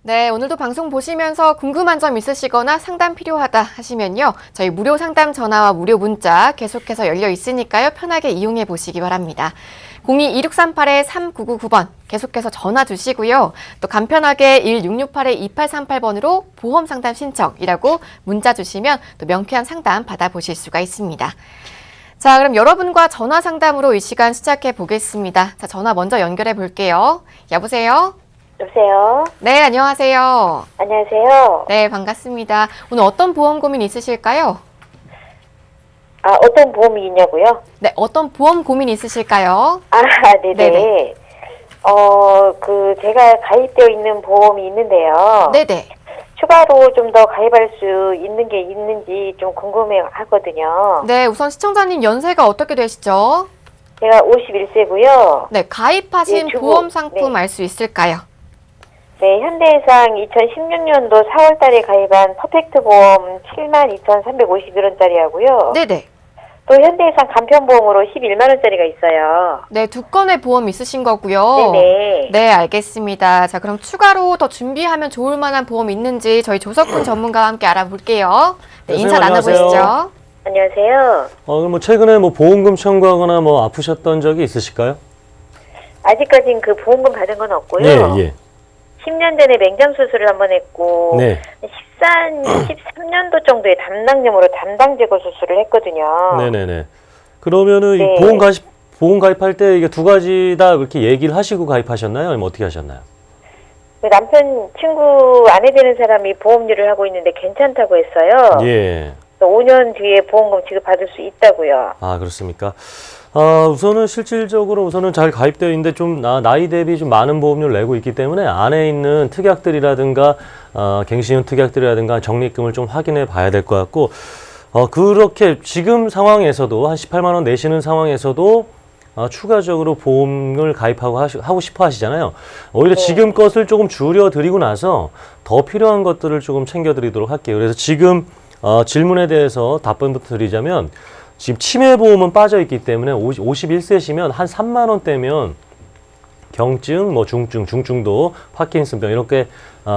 네, 오늘도 방송 보시면서 궁금한 점 있으시거나 상담 필요하다 하시면요. 저희 무료 상담 전화와 무료 문자 계속해서 열려 있으니까요. 편하게 이용해 보시기 바랍니다. 02-2638-3999번 계속해서 전화 주시고요. 또 간편하게 1668-2838번으로 보험 상담 신청이라고 문자 주시면 또 명쾌한 상담 받아보실 수가 있습니다. 자, 그럼 여러분과 전화 상담으로 이 시간 시작해 보겠습니다. 자, 전화 먼저 연결해 볼게요. 여보세요? 여보세요? 네, 안녕하세요. 안녕하세요. 네, 반갑습니다. 오늘 어떤 보험 고민 있으실까요? 아, 어떤 보험이 있냐고요? 네, 어떤 보험 고민 있으실까요? 아, 네네. 네네. 제가 가입되어 있는 보험이 있는데요. 네네. 추가로 좀 더 가입할 수 있는 게 있는지 좀 궁금해 하거든요. 네, 우선 시청자님 연세가 어떻게 되시죠? 제가 51세고요. 네, 가입하신 예, 주부. 보험 상품 네. 알 수 있을까요? 네, 현대해상 2016년도 4월 달에 가입한 퍼펙트 보험 72,351원짜리 하고요. 네네. 또 현대해상 간편보험으로 11만 원짜리가 있어요. 네, 두 건의 보험 있으신 거고요. 네네. 네, 알겠습니다. 자, 그럼 추가로 더 준비하면 좋을 만한 보험 있는지 저희 조석훈 전문가와 함께 알아볼게요. 네, 네, 인사 선생님, 나눠보시죠. 안녕하세요. 그럼 뭐 최근에 뭐 보험금 청구하거나 뭐 아프셨던 적이 있으실까요? 아직까지는 그 보험금 받은 건 없고요. 예, 예. 10년 전에 맹장 수술을 한번 했고 네. 13년도 정도에 담낭염으로 담당 제거 수술을 했거든요. 네네네. 그러면은 네. 이 보험 가입할 때 이게 두 가지 다 이렇게 얘기를 하시고 가입하셨나요? 아니면 어떻게 하셨나요? 그 남편 친구 아내 되는 사람이 보험료를 하고 있는데 괜찮다고 했어요. 예. 5년 뒤에 보험금 지급받을 수 있다고요. 아, 그렇습니까? 우선은 실질적으로 우선은 잘 가입되어 있는데 좀 나이 대비 좀 많은 보험료를 내고 있기 때문에 안에 있는 특약들이라든가 갱신형 특약들이라든가 적립금을 좀 확인해 봐야 될 것 같고 그렇게 지금 상황에서도 한 18만 원 내시는 상황에서도 추가적으로 보험을 가입하고 하고 싶어 하시잖아요. 오히려 네. 지금 것을 조금 줄여드리고 나서 더 필요한 것들을 조금 챙겨드리도록 할게요. 그래서 지금 질문에 대해서 답변부터 드리자면 지금 치매보험은 빠져있기 때문에 51세시면 한 3만 원대면 경증, 뭐 중증도, 파킨슨병 이렇게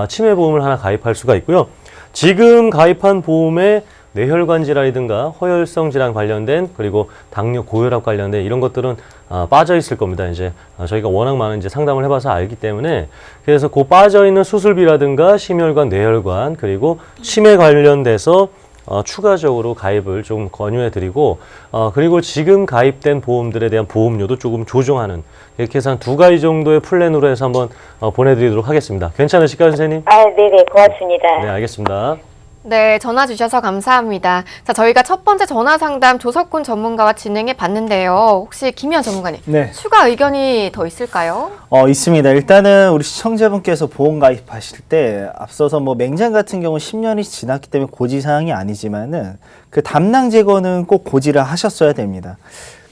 치매보험을 하나 가입할 수가 있고요. 지금 가입한 보험에 뇌혈관 질환이든가 허혈성 질환 관련된 그리고 당뇨, 고혈압 관련된 이런 것들은 빠져 있을 겁니다. 이제 저희가 워낙 많은 이제 상담을 해봐서 알기 때문에 그래서 그 빠져 있는 수술비라든가 심혈관, 뇌혈관 그리고 치매 관련돼서 추가적으로 가입을 좀 권유해드리고 그리고 지금 가입된 보험들에 대한 보험료도 조금 조정하는 이렇게 해서 한 두 가지 정도의 플랜으로 해서 한번 보내드리도록 하겠습니다. 괜찮으실까요, 선생님? 아, 네네, 고맙습니다. 네, 알겠습니다. 네, 전화 주셔서 감사합니다. 자, 저희가 첫 번째 전화 상담 조석훈 전문가와 진행해 봤는데요. 혹시 김희연 전문가님, 네. 추가 의견이 더 있을까요? 있습니다. 일단은 우리 시청자분께서 보험 가입하실 때 앞서서 뭐 맹장 같은 경우 10년이 지났기 때문에 고지사항이 아니지만은 그 담낭 제거는 꼭 고지를 하셨어야 됩니다.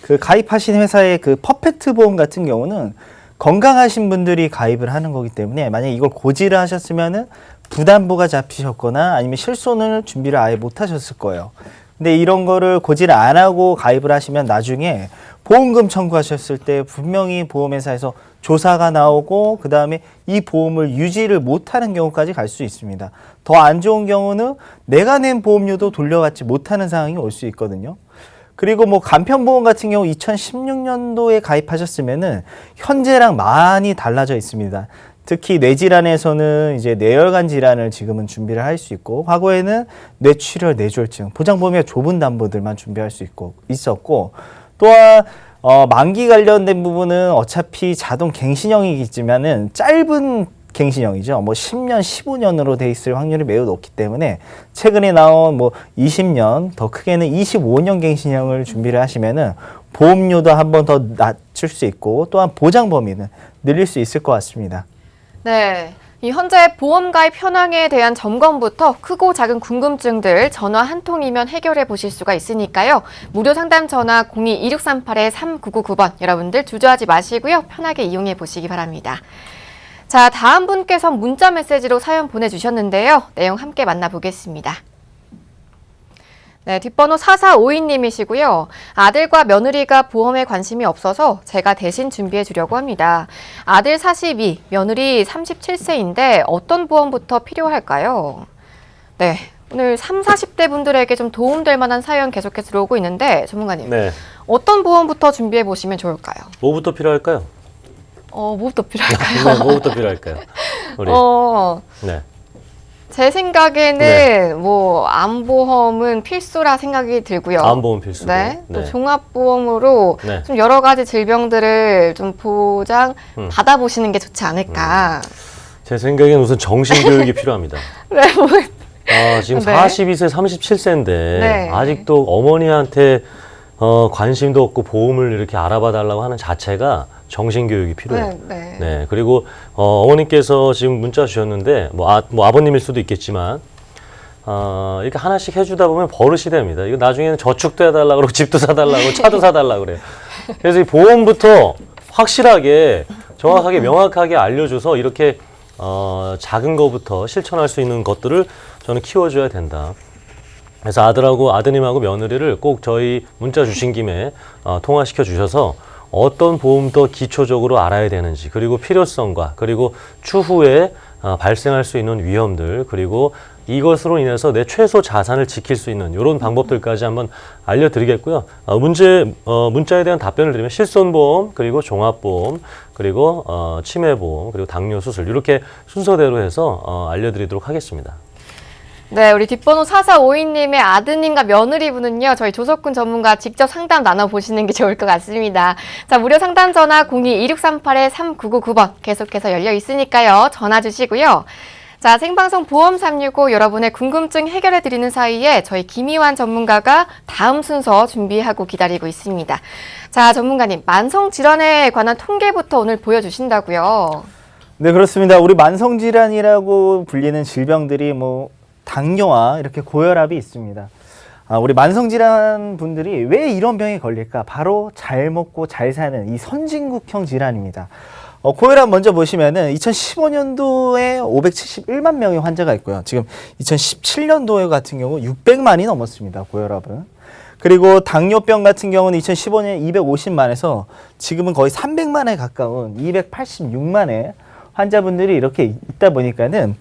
그 가입하신 회사의 그 퍼펙트 보험 같은 경우는 건강하신 분들이 가입을 하는 거기 때문에 만약에 이걸 고지를 하셨으면은 부담부가 잡히셨거나 아니면 실손을 준비를 아예 못 하셨을 거예요. 근데 이런 거를 고지를 안 하고 가입을 하시면 나중에 보험금 청구하셨을 때 분명히 보험회사에서 조사가 나오고 그 다음에 이 보험을 유지를 못하는 경우까지 갈 수 있습니다. 더 안 좋은 경우는 내가 낸 보험료도 돌려받지 못하는 상황이 올 수 있거든요. 그리고 뭐 간편보험 같은 경우 2016년도에 가입하셨으면은 현재랑 많이 달라져 있습니다. 특히 뇌질환에서는 이제 뇌혈관 질환을 지금은 준비를 할 수 있고 과거에는 뇌출혈, 뇌졸중, 보장보험의 좁은 담보들만 준비할 수 있었고 또한 만기 관련된 부분은 어차피 자동 갱신형이겠지만은 짧은 갱신형이죠. 뭐 10년, 15년으로 돼 있을 확률이 매우 높기 때문에 최근에 나온 뭐 20년, 더 크게는 25년 갱신형을 준비를 하시면은 보험료도 한 번 더 낮출 수 있고 또한 보장 범위는 늘릴 수 있을 것 같습니다. 네. 이 현재 보험 가입 현황에 대한 점검부터 크고 작은 궁금증들 전화 한 통이면 해결해 보실 수가 있으니까요. 무료 상담 전화 02-2638-3999번 여러분들 주저하지 마시고요. 편하게 이용해 보시기 바랍니다. 자, 다음 분께서 문자 메시지로 사연 보내주셨는데요. 내용 함께 만나보겠습니다. 네, 뒷번호 4452님이시고요. 아들과 며느리가 보험에 관심이 없어서 제가 대신 준비해 주려고 합니다. 아들 42, 며느리 37세인데 어떤 보험부터 필요할까요? 네, 오늘 3, 40대 분들에게 좀 도움될 만한 사연 계속해서 들어오고 있는데 전문가님, 네. 어떤 보험부터 준비해 보시면 좋을까요? 뭐부터 필요할까요? 뭐부터 필요할까요? 네, 뭐부터 필요할까요? 우리. 네. 제 생각에는 네. 뭐 암보험은 필수라 생각이 들고요. 암보험 필수고. 네. 또 네. 종합보험으로 네. 좀 여러 가지 질병들을 좀 보장 받아보시는 게 좋지 않을까. 제 생각엔 우선 정신교육이 필요합니다. 네, 뭐, 지금 네. 42세, 37세인데 네. 아직도 어머니한테 관심도 없고 보험을 이렇게 알아봐 달라고 하는 자체가 정신교육이 필요해요. 네. 네, 그리고 어머님께서 지금 문자 주셨는데 뭐 아버님일 수도 있겠지만 이렇게 하나씩 해주다 보면 버릇이 됩니다. 이거 나중에는 저축도 해달라고 그러고 집도 사달라고 차도 사달라고 그래요. 그래서 이 보험부터 확실하게 정확하게 명확하게 알려줘서 이렇게 작은 거부터 실천할 수 있는 것들을 저는 키워줘야 된다. 그래서 아드님하고 며느리를 꼭 저희 문자 주신 김에 통화시켜 주셔서 어떤 보험도 기초적으로 알아야 되는지, 그리고 필요성과, 그리고 추후에 발생할 수 있는 위험들, 그리고 이것으로 인해서 내 최소 자산을 지킬 수 있는 이런 방법들까지 한번 알려드리겠고요. 문자에 대한 답변을 드리면 실손보험, 그리고 종합보험, 그리고 치매보험, 그리고 당뇨 수술 이렇게 순서대로 해서 알려드리도록 하겠습니다. 네, 우리 뒷번호 4452님의 아드님과 며느리분은요, 저희 조석군 전문가 직접 상담 나눠보시는 게 좋을 것 같습니다. 자, 무료 상담 전화 02-2638-3999번 계속해서 열려 있으니까요, 전화 주시고요. 자, 생방송 보험 365 여러분의 궁금증 해결해 드리는 사이에 저희 김희환 전문가가 다음 순서 준비하고 기다리고 있습니다. 자, 전문가님, 만성질환에 관한 통계부터 오늘 보여주신다고요? 네, 그렇습니다. 우리 만성질환이라고 불리는 질병들이 뭐 당뇨와 이렇게 고혈압이 있습니다. 우리 만성질환 분들이 왜 이런 병에 걸릴까? 바로 잘 먹고 잘 사는 이 선진국형 질환입니다. 고혈압 먼저 보시면은 2015년도에 571만 명의 환자가 있고요. 지금 2017년도에 같은 경우 600만이 넘었습니다. 고혈압은. 그리고 당뇨병 같은 경우는 2015년 250만에서 지금은 거의 300만에 가까운 286만의 환자분들이 이렇게 있다 보니까는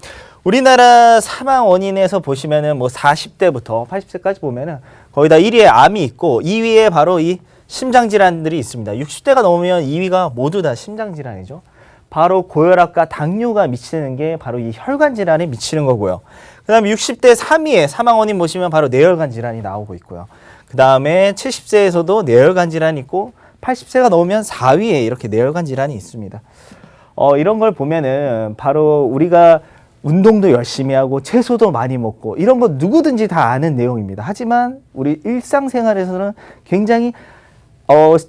우리나라 사망 원인에서 보시면은 뭐 40대부터 80세까지 보면은 거의 다 1위에 암이 있고 2위에 바로 이 심장질환들이 있습니다. 60대가 넘으면 2위가 모두 다 심장질환이죠. 바로 고혈압과 당뇨가 미치는 게 바로 이 혈관질환에 미치는 거고요. 그 다음에 60대 3위에 사망 원인 보시면 바로 뇌혈관 질환이 나오고 있고요. 그 다음에 70세에서도 뇌혈관 질환이 있고 80세가 넘으면 4위에 이렇게 뇌혈관 질환이 있습니다. 이런 걸 보면은 바로 우리가 운동도 열심히 하고 채소도 많이 먹고 이런 거 누구든지 다 아는 내용입니다. 하지만 우리 일상생활에서는 굉장히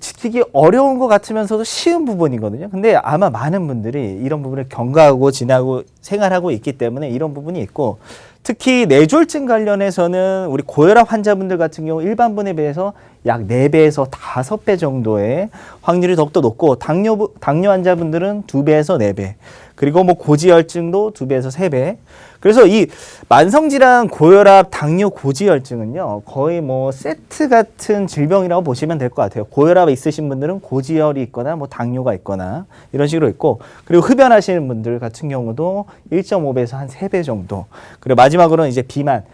지키기 어려운 것 같으면서도 쉬운 부분이거든요. 근데 아마 많은 분들이 이런 부분을 경과하고 지나고 생활하고 있기 때문에 이런 부분이 있고, 특히 뇌졸중 관련해서는 우리 고혈압 환자분들 같은 경우 일반 분에 비해서 약 4배에서 5배 정도의 확률이 더욱더 높고, 당뇨 환자분들은 2배에서 4배, 그리고 뭐 고지혈증도 2배에서 3배. 그래서 이 만성질환, 고혈압, 당뇨, 고지혈증은요, 거의 뭐 세트 같은 질병이라고 보시면 될 것 같아요. 고혈압이 있으신 분들은 고지혈이 있거나 뭐 당뇨가 있거나 이런 식으로 있고, 그리고 흡연하시는 분들 같은 경우도 1.5배에서 한 3배 정도. 그리고 마지막으로는 이제 비만.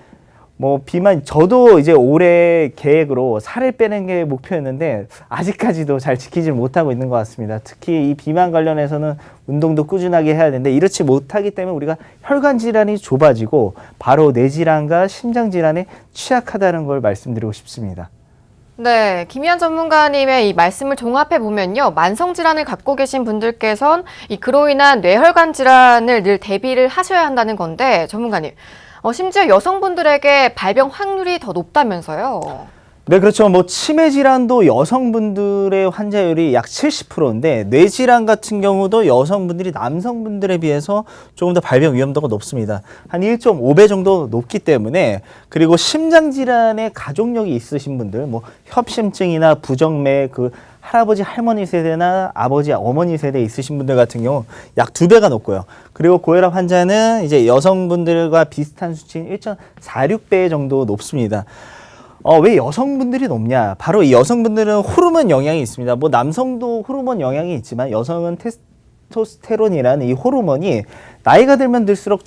비만, 저도 이제 올해 계획으로 살을 빼는 게 목표였는데 아직까지도 잘 지키지 못하고 있는 것 같습니다. 특히 이 비만 관련해서는 운동도 꾸준하게 해야 되는데 이렇지 못하기 때문에 우리가 혈관 질환이 좁아지고 바로 뇌질환과 심장질환에 취약하다는 걸 말씀드리고 싶습니다. 네, 김희환 전문가님의 이 말씀을 종합해 보면요, 만성질환을 갖고 계신 분들께선 그로 인한 뇌혈관 질환을 늘 대비를 하셔야 한다는 건데, 전문가님, 심지어 여성분들에게 발병 확률이 더 높다면서요? 네, 그렇죠. 치매 질환도 여성분들의 환자율이 약 70%인데 뇌질환 같은 경우도 여성분들이 남성분들에 비해서 조금 더 발병 위험도가 높습니다. 한 1.5배 정도 높기 때문에, 그리고 심장질환에 가족력이 있으신 분들, 협심증이나 부정맥, 할아버지, 할머니 세대나 아버지, 어머니 세대에 있으신 분들 같은 경우 약 2배가 높고요. 그리고 고혈압 환자는 이제 여성분들과 비슷한 수치인 1.46배 정도 높습니다. 왜 여성분들이 높냐? 바로 이 여성분들은 호르몬 영향이 있습니다. 뭐 남성도 호르몬 영향이 있지만 여성은 테스토스테론이라는 이 호르몬이 나이가 들면 들수록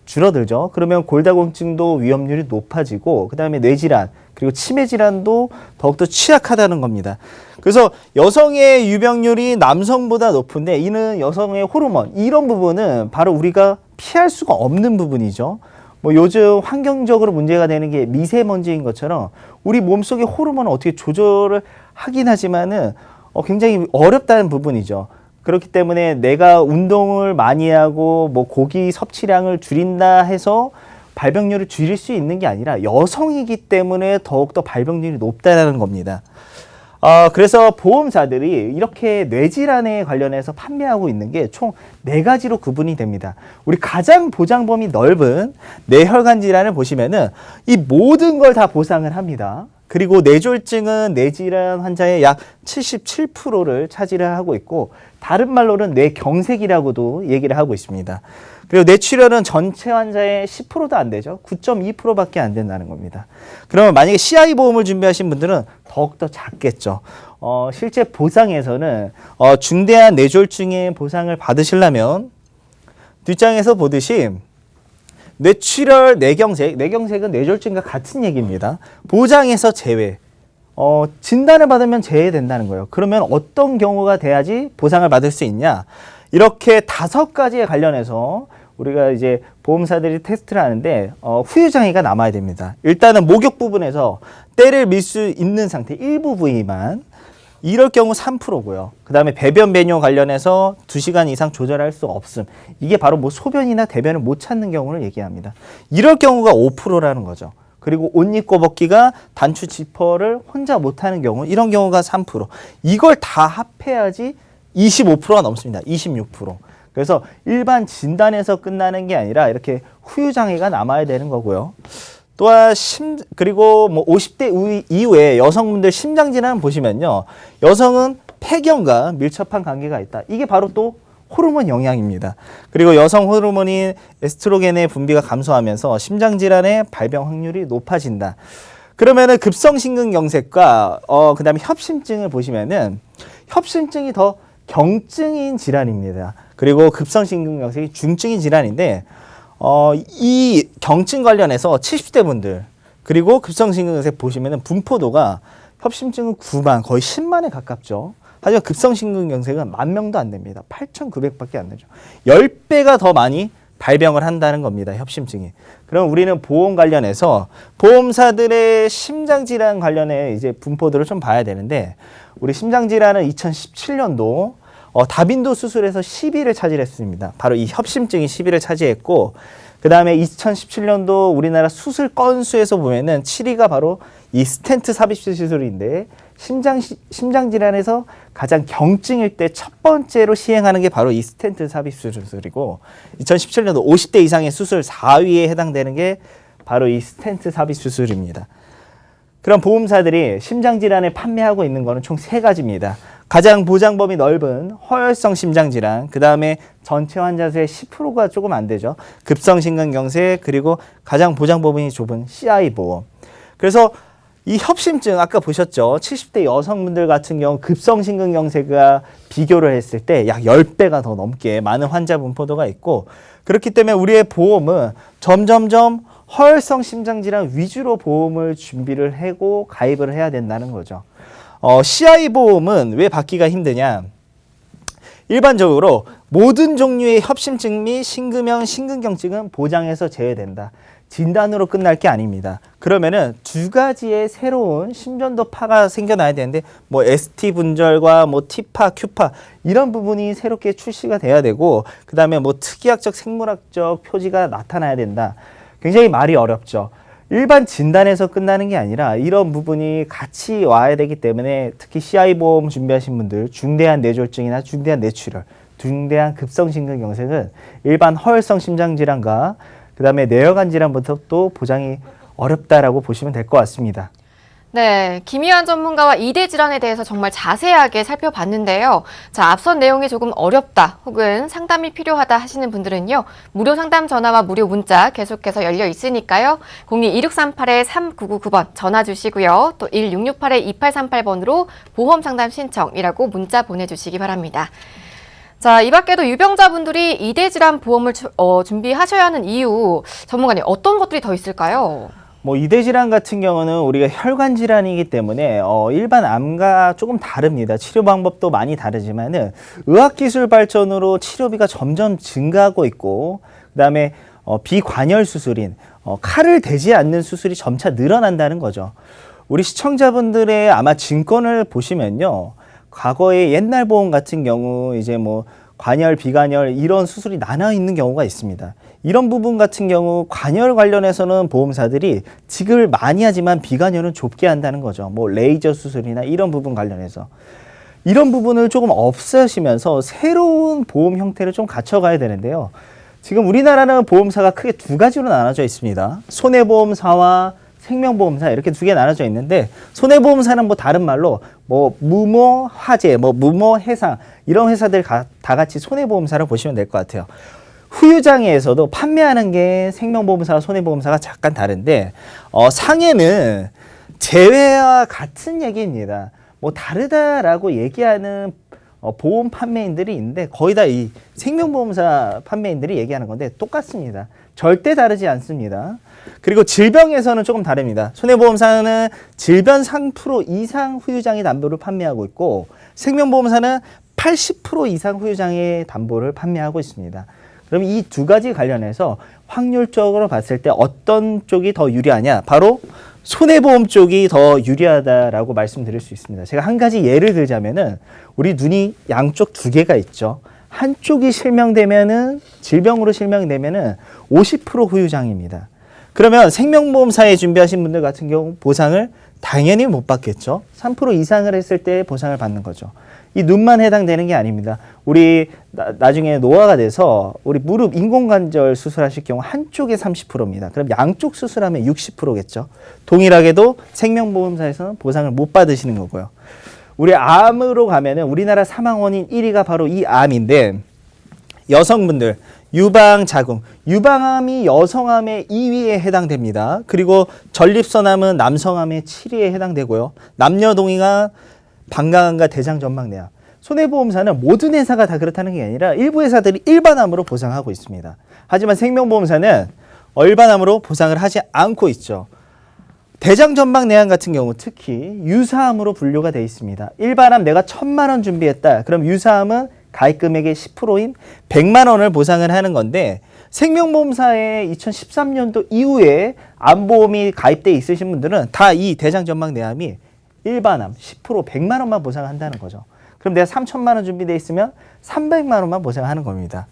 줄어들죠. 그러면 골다공증도 위험률이 높아지고 그다음에 뇌질환 그리고 치매 질환도 더욱더 취약하다는 겁니다. 그래서 여성의 유병률이 남성보다 높은데 이는 여성의 호르몬 이런 부분은 바로 우리가 피할 수가 없는 부분이죠. 뭐 요즘 환경적으로 문제가 되는 게 미세먼지인 것처럼 우리 몸속의 호르몬을 어떻게 조절을 하긴 하지만은 굉장히 어렵다는 부분이죠. 그렇기 때문에 내가 운동을 많이 하고 뭐 고기 섭취량을 줄인다 해서 발병률을 줄일 수 있는 게 아니라 여성이기 때문에 더욱더 발병률이 높다는 겁니다. 그래서 보험사들이 이렇게 뇌질환에 관련해서 판매하고 있는 게 총 4가지로 구분이 됩니다. 우리 가장 보장 범위 넓은 뇌혈관 질환을 보시면은 이 모든 걸 다 보상을 합니다. 그리고 뇌졸중은 뇌질환 환자의 약 77%를 차지를 하고 있고 다른 말로는 뇌경색이라고도 얘기를 하고 있습니다. 그리고 뇌출혈은 전체 환자의 10%도 안 되죠. 9.2%밖에 안 된다는 겁니다. 그러면 만약에 CI 보험을 준비하신 분들은 더욱더 작겠죠. 실제 보상에서는 중대한 뇌졸중의 보상을 받으시려면 뒷장에서 보듯이 뇌출혈, 뇌경색은 뇌졸중과 같은 얘기입니다. 보장에서 제외. 진단을 받으면 제외된다는 거예요. 그러면 어떤 경우가 돼야지 보상을 받을 수 있냐? 이렇게 5가지에 관련해서 우리가 이제 보험사들이 테스트를 하는데 후유장애가 남아야 됩니다. 일단은 목욕 부분에서 때를 밀 수 있는 상태 일부 부위만 이럴 경우 3%고요. 그 다음에 배변 배뇨 관련해서 2시간 이상 조절할 수 없음. 이게 바로 뭐 소변이나 대변을 못 찾는 경우를 얘기합니다. 이럴 경우가 5%라는 거죠. 그리고 옷 입고 벗기가 단추 지퍼를 혼자 못하는 경우 이런 경우가 3%. 이걸 다 합해야지 25%가 넘습니다. 26%. 그래서 일반 진단에서 끝나는 게 아니라 이렇게 후유장애가 남아야 되는 거고요. 또한 그리고 뭐 50대 이후에 여성분들 심장질환 보시면요. 여성은 폐경과 밀접한 관계가 있다. 이게 바로 또 호르몬 영향입니다. 그리고 여성 호르몬인 에스트로겐의 분비가 감소하면서 심장질환의 발병 확률이 높아진다. 그러면은 급성심근경색과 그다음에 협심증을 보시면은 협심증이 더 경증인 질환입니다. 그리고 급성심근경색이 중증인 질환인데 이 경증 관련해서 70대 분들 그리고 급성심근경색 보시면은 분포도가 협심증은 9만 거의 10만에 가깝죠. 하지만 급성심근경색은 10,000명도 안 됩니다. 8,900밖에 안 되죠. 10배가 더 많이 발병을 한다는 겁니다. 협심증이. 그럼 우리는 보험 관련해서 보험사들의 심장질환 관련해 이제 분포들을 좀 봐야 되는데 우리 심장질환은 2017년도 다빈도 수술에서 10위를 차지했습니다. 바로 이 협심증이 10위를 차지했고 그 다음에 2017년도 우리나라 수술 건수에서 보면은 7위가 바로 이 스텐트 삽입 시술인데 심장질환에서 가장 경증일 때 첫 번째로 시행하는 게 바로 이 스텐트 삽입 수술이고 2017년도 50대 이상의 수술 4위에 해당되는 게 바로 이 스텐트 삽입 수술입니다. 그럼 보험사들이 심장질환을 판매하고 있는 거는 총 3가지입니다. 가장 보장 범위 넓은 허혈성 심장질환, 그 다음에 전체 환자 수의 10%가 조금 안 되죠. 급성심근경색, 그리고 가장 보장 범위 좁은 CI 보험. 그래서 이 협심증 아까 보셨죠. 70대 여성분들 같은 경우 급성심근경색과 비교를 했을 때 약 10배가 더 넘게 많은 환자 분포도가 있고 그렇기 때문에 우리의 보험은 점점점 허혈성 심장질환 위주로 보험을 준비를 하고 가입을 해야 된다는 거죠. CI 보험은 왜 받기가 힘드냐? 일반적으로 모든 종류의 협심증 및 심근형 심근경증은 보장에서 제외된다. 진단으로 끝날 게 아닙니다. 그러면은 2가지의 새로운 심전도파가 생겨나야 되는데 뭐 ST 분절과 뭐 T파, Q파 이런 부분이 새롭게 출시가 돼야 되고 그다음에 뭐 특이학적 생물학적 표지가 나타나야 된다. 굉장히 말이 어렵죠. 일반 진단에서 끝나는 게 아니라 이런 부분이 같이 와야 되기 때문에 특히 CI 보험 준비하신 분들 중대한 뇌졸중이나 중대한 뇌출혈, 중대한 급성심근경색은 일반 허혈성 심장질환과 그 다음에 뇌혈관 질환부터 또 보장이 어렵다라고 보시면 될 것 같습니다. 네, 김희환 전문가와 이대 질환에 대해서 정말 자세하게 살펴봤는데요. 자, 앞선 내용이 조금 어렵다 혹은 상담이 필요하다 하시는 분들은요. 무료 상담 전화와 무료 문자 계속해서 열려 있으니까요. 02-2638-3999번 전화 주시고요. 또 1668-2838번으로 보험 상담 신청이라고 문자 보내주시기 바랍니다. 자, 이 밖에도 유병자분들이 이대 질환 보험을 준비하셔야 하는 이유, 전문가님 어떤 것들이 더 있을까요? 뭐 이대 질환 같은 경우는 우리가 혈관 질환이기 때문에 일반 암과 조금 다릅니다. 치료 방법도 많이 다르지만은 의학기술 발전으로 치료비가 점점 증가하고 있고, 그다음에 비관열 수술인 칼을 대지 않는 수술이 점차 늘어난다는 거죠. 우리 시청자분들의 아마 증권을 보시면요, 과거에 옛날 보험 같은 경우 이제 뭐 관열, 비관열 이런 수술이 나눠 있는 경우가 있습니다. 이런 부분 같은 경우 관열 관련해서는 보험사들이 지급을 많이 하지만 비관열은 좁게 한다는 거죠. 뭐 레이저 수술이나 이런 부분 관련해서. 이런 부분을 조금 없애시면서 새로운 보험 형태를 좀 갖춰가야 되는데요. 지금 우리나라는 보험사가 크게 두 가지로 나눠져 있습니다. 손해보험사와 생명보험사 이렇게 두 개 나눠져 있는데, 손해보험사는 뭐 다른 말로 뭐 무모 화재, 뭐 무모 해상 이런 회사들 다 같이 손해보험사를 보시면 될 것 같아요. 후유장애에서도 판매하는 게 생명보험사와 손해보험사가 잠깐 다른데, 상해는 재회와 같은 얘기입니다. 뭐 다르다라고 얘기하는 보험 판매인들이 있는데 거의 다 이 생명보험사 판매인들이 얘기하는 건데 똑같습니다. 절대 다르지 않습니다. 그리고 질병에서는 조금 다릅니다. 손해보험사는 질병 3% 이상 후유장애 담보를 판매하고 있고, 생명보험사는 80% 이상 후유장애 담보를 판매하고 있습니다. 그럼 이 두 가지 관련해서 확률적으로 봤을 때 어떤 쪽이 더 유리하냐? 바로 손해보험 쪽이 더 유리하다라고 말씀드릴 수 있습니다. 제가 한 가지 예를 들자면은, 우리 눈이 양쪽 두 개가 있죠. 한쪽이 실명되면은, 질병으로 실명되면은 50% 후유장애입니다. 그러면 생명보험사에 준비하신 분들 같은 경우 보상을 당연히 못 받겠죠. 3% 이상을 했을 때 보상을 받는 거죠. 이 눈만 해당되는 게 아닙니다. 우리 나중에 노화가 돼서 우리 무릎 인공관절 수술하실 경우 한쪽에 30%입니다. 그럼 양쪽 수술하면 60%겠죠. 동일하게도 생명보험사에서는 보상을 못 받으시는 거고요. 우리 암으로 가면은 우리나라 사망 원인 1위가 바로 이 암인데, 여성분들 유방자궁, 유방암이 여성암의 2위에 해당됩니다. 그리고 전립선암은 남성암의 7위에 해당되고요. 남녀동의가 방광암과 대장전막내암. 손해보험사는 모든 회사가 다 그렇다는 게 아니라 일부 회사들이 일반암으로 보상하고 있습니다. 하지만 생명보험사는 일반암으로 보상을 하지 않고 있죠. 대장전막내암 같은 경우 특히 유사암으로 분류가 되어 있습니다. 일반암 내가 1,000만 원 준비했다. 그럼 유사암은 가입 금액의 10%인 100만 원을 보상을 하는 건데, 생명보험사에 2013년도 이후에 암보험이 가입돼 있으신 분들은 다 이 대장전막내암이 일반암 10% 100만 원만 보상한다는 거죠. 그럼 내가 3,000만 원 준비돼 있으면 300만 원만 보상하는 겁니다.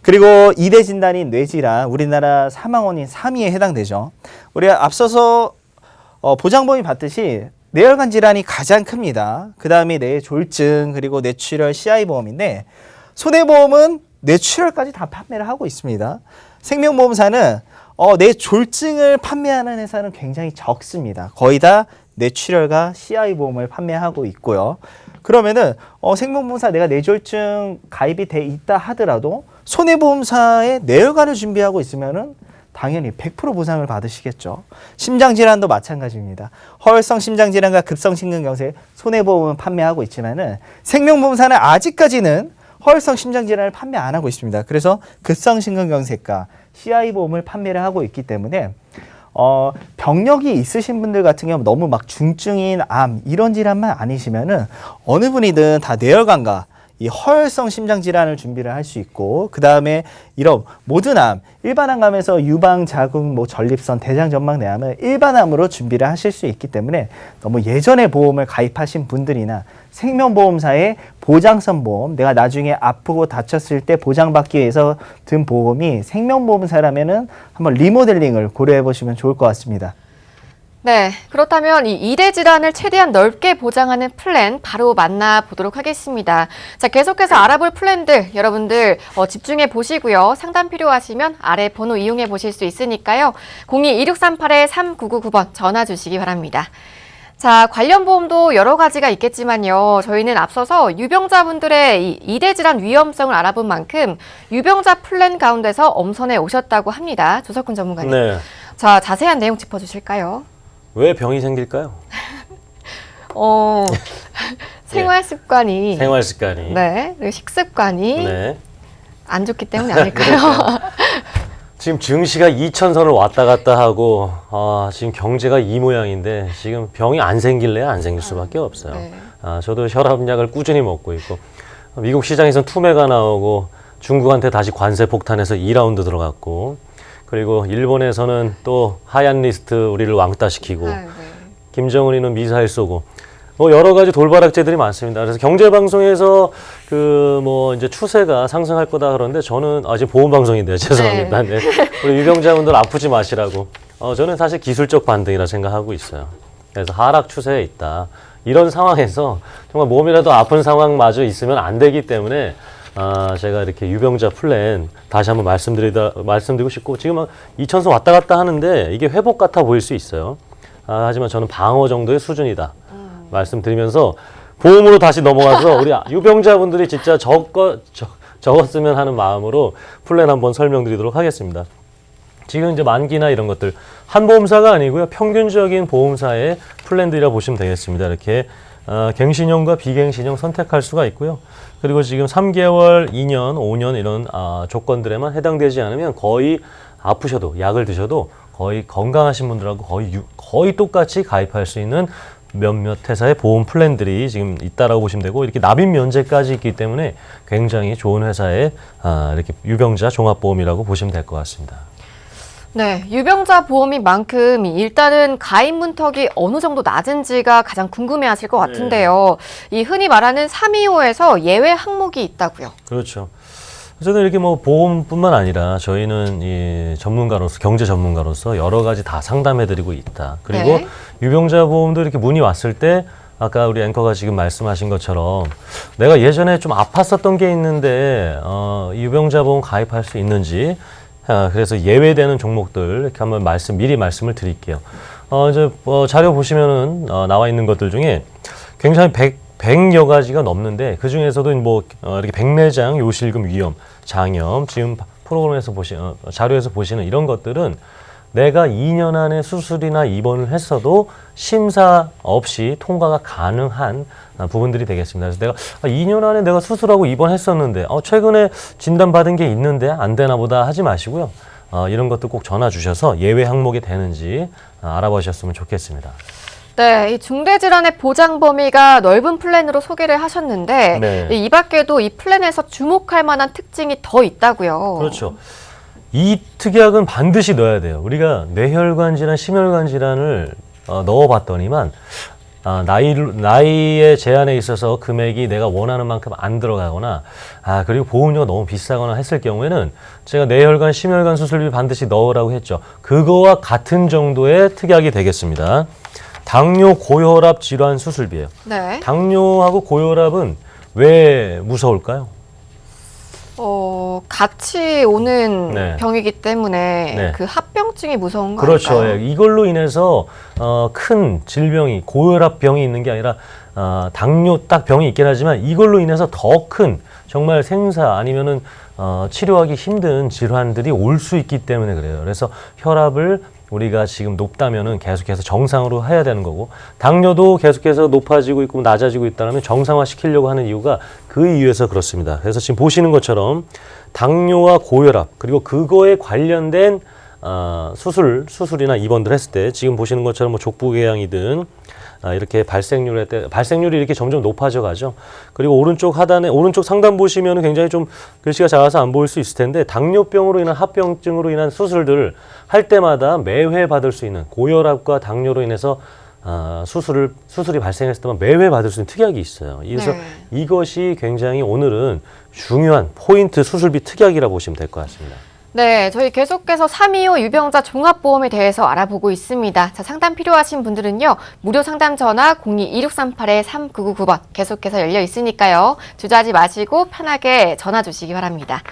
그리고 이대 진단인 뇌질환, 우리나라 사망 원인 3위에 해당되죠. 우리가 앞서서 보장보험이 봤듯이 뇌혈관 질환이 가장 큽니다. 그 다음에 뇌졸중, 그리고 뇌출혈 CI 보험인데, 손해보험은 뇌출혈까지 다 판매를 하고 있습니다. 생명보험사는 뇌졸중을 판매하는 회사는 굉장히 적습니다. 거의 다 뇌출혈과 CI 보험을 판매하고 있고요. 그러면은 생명보험사 내가 뇌졸중 가입이 돼 있다 하더라도 손해보험사에 뇌혈관을 준비하고 있으면은 당연히 100% 보상을 받으시겠죠. 심장질환도 마찬가지입니다. 허혈성 심장질환과 급성심근경색 손해보험은 판매하고 있지만은 생명보험사는 아직까지는 허혈성 심장질환을 판매 안 하고 있습니다. 그래서 급성심근경색과 CI 보험을 판매를 하고 있기 때문에 병력이 있으신 분들 같은 경우 너무 막 중증인 암 이런 질환만 아니시면은 어느 분이든 다 뇌혈관과 이 허혈성 심장 질환을 준비를 할 수 있고, 그 다음에 이런 모든 암, 일반암감에서 유방, 자궁, 뭐 전립선, 대장전막내암을 일반암으로 준비를 하실 수 있기 때문에 너무 예전에 보험을 가입하신 분들이나 생명보험사의 보장성 보험, 내가 나중에 아프고 다쳤을 때 보장받기 위해서 든 보험이 생명보험사라면은 한번 리모델링을 고려해 보시면 좋을 것 같습니다. 네, 그렇다면 이 이대 질환을 최대한 넓게 보장하는 플랜 바로 만나보도록 하겠습니다. 자, 계속해서 알아볼 플랜들 여러분들 집중해 보시고요. 상담 필요하시면 아래 번호 이용해 보실 수 있으니까요. 02-2638-3999번 전화 주시기 바랍니다. 자, 관련 보험도 여러 가지가 있겠지만요. 저희는 앞서서 유병자분들의 이 이대 질환 위험성을 알아본 만큼 유병자 플랜 가운데서 엄선해 오셨다고 합니다. 조석훈 전문가님. 네. 자, 자세한 내용 짚어주실까요? 왜 병이 생길까요? 생활 습관이. 생활 습관이. 네. 그리고 식습관이 네. 안 좋기 때문이 아닐까요? 지금 증시가 2,000선을 왔다 갔다 하고 지금 경제가 이 모양인데 지금 병이 안 생길래 안 생길 수밖에 없어요. 네. 저도 혈압약을 꾸준히 먹고 있고 미국 시장에서는 투매가 나오고 중국한테 다시 관세 폭탄해서 2라운드 들어갔고 그리고 일본에서는 또 하얀 리스트 우리를 왕따시키고 네. 김정은이는 미사일 쏘고 뭐 여러 가지 돌발악재들이 많습니다. 그래서 경제방송에서 이제 추세가 상승할 거다 그러는데 저는 지금 보험방송인데요. 죄송합니다. 네. 우리 유병자분들 아프지 마시라고. 저는 사실 기술적 반등이라 생각하고 있어요. 그래서 하락 추세에 있다. 이런 상황에서 정말 몸이라도 아픈 상황마저 있으면 안 되기 때문에 제가 이렇게 유병자 플랜 다시 한번 말씀드리고 싶고 지금 2,000선 왔다 갔다 하는데 이게 회복 같아 보일 수 있어요. 하지만 저는 방어 정도의 수준이다. 말씀드리면서 보험으로 다시 넘어가서 우리 유병자분들이 진짜 적었으면 하는 마음으로 플랜 한번 설명드리도록 하겠습니다. 지금 이제 만기나 이런 것들 한 보험사가 아니고요. 평균적인 보험사의 플랜들이라 보시면 되겠습니다. 이렇게 갱신형과 비갱신형 선택할 수가 있고요. 그리고 지금 3개월, 2년, 5년 이런 조건들에만 해당되지 않으면 거의 아프셔도 약을 드셔도 거의 건강하신 분들하고 거의 똑같이 가입할 수 있는 몇몇 회사의 보험 플랜들이 지금 있다라고 보시면 되고 이렇게 납입 면제까지 있기 때문에 굉장히 좋은 회사의 이렇게 유병자 종합보험이라고 보시면 될 것 같습니다. 네, 유병자 보험인 만큼 일단은 가입 문턱이 어느 정도 낮은지가 가장 궁금해하실 것 같은데요. 이 흔히 말하는 325에서 예외 항목이 있다고요. 그렇죠. 저는 이렇게 보험뿐만 아니라 저희는 이 전문가로서 경제 전문가로서 여러 가지 다 상담해드리고 있다. 그리고 네. 유병자 보험도 이렇게 문의 왔을 때 아까 우리 앵커가 지금 말씀하신 것처럼 내가 예전에 좀 아팠었던 게 있는데 유병자 보험 가입할 수 있는지 그래서 예외되는 종목들 이렇게 한번 미리 말씀을 드릴게요. 이제 자료 보시면은 나와 있는 것들 중에 굉장히 100여 가지가 넘는데 그 중에서도 이렇게 백내장, 요실금 위험, 장염 지금 프로그램에서 자료에서 보시는 이런 것들은 내가 2년 안에 수술이나 입원을 했어도 심사 없이 통과가 가능한 부분들이 되겠습니다. 그래서 내가 2년 안에 내가 수술하고 입원했었는데 최근에 진단받은 게 있는데 안 되나 보다 하지 마시고요. 이런 것도 꼭 전화 주셔서 예외 항목이 되는지 알아보셨으면 좋겠습니다. 네, 이 중대질환의 보장 범위가 넓은 플랜으로 소개를 하셨는데 네. 이 밖에도 이 플랜에서 주목할 만한 특징이 더 있다고요. 그렇죠. 이 특약은 반드시 넣어야 돼요. 우리가 뇌혈관 질환, 심혈관 질환을 넣어봤더니만 나이의 제한에 있어서 금액이 내가 원하는 만큼 안 들어가거나 그리고 보험료가 너무 비싸거나 했을 경우에는 제가 뇌혈관, 심혈관 수술비 반드시 넣으라고 했죠. 그거와 같은 정도의 특약이 되겠습니다. 당뇨, 고혈압 질환 수술비예요. 네. 당뇨하고 고혈압은 왜 무서울까요? 같이 오는 네. 병이기 때문에 네. 그 합병증이 무서운 거 그렇죠. 아닐까요? 예. 이걸로 인해서 큰 질병이 고혈압병이 있는 게 아니라 당뇨 딱 병이 있긴 하지만 이걸로 인해서 더 큰 정말 생사 아니면은 치료하기 힘든 질환들이 올 수 있기 때문에 그래요. 그래서 혈압을 우리가 지금 높다면은 계속해서 정상으로 해야 되는 거고 당뇨도 계속해서 높아지고 있고 낮아지고 있다면 정상화 시키려고 하는 이유가 그 이유에서 그렇습니다. 그래서 지금 보시는 것처럼 당뇨와 고혈압 그리고 그거에 관련된 수술이나 입원들 했을 때 지금 보시는 것처럼 족부궤양이든 이렇게 발생률이 이렇게 점점 높아져 가죠. 그리고 오른쪽 하단에 오른쪽 상단 보시면 굉장히 좀 글씨가 작아서 안 보일 수 있을 텐데 당뇨병으로 인한 합병증으로 인한 수술들을 할 때마다 매회 받을 수 있는 고혈압과 당뇨로 인해서 수술이 발생했을 때만 매회 받을 수 있는 특약이 있어요. 그래서 네. 이것이 굉장히 오늘은 중요한 포인트 수술비 특약이라고 보시면 될 것 같습니다. 네, 저희 계속해서 325 유병자 종합보험에 대해서 알아보고 있습니다. 자, 상담 필요하신 분들은요. 무료 상담 전화 02-2638-3999번 계속해서 열려 있으니까요. 주저하지 마시고 편하게 전화 주시기 바랍니다.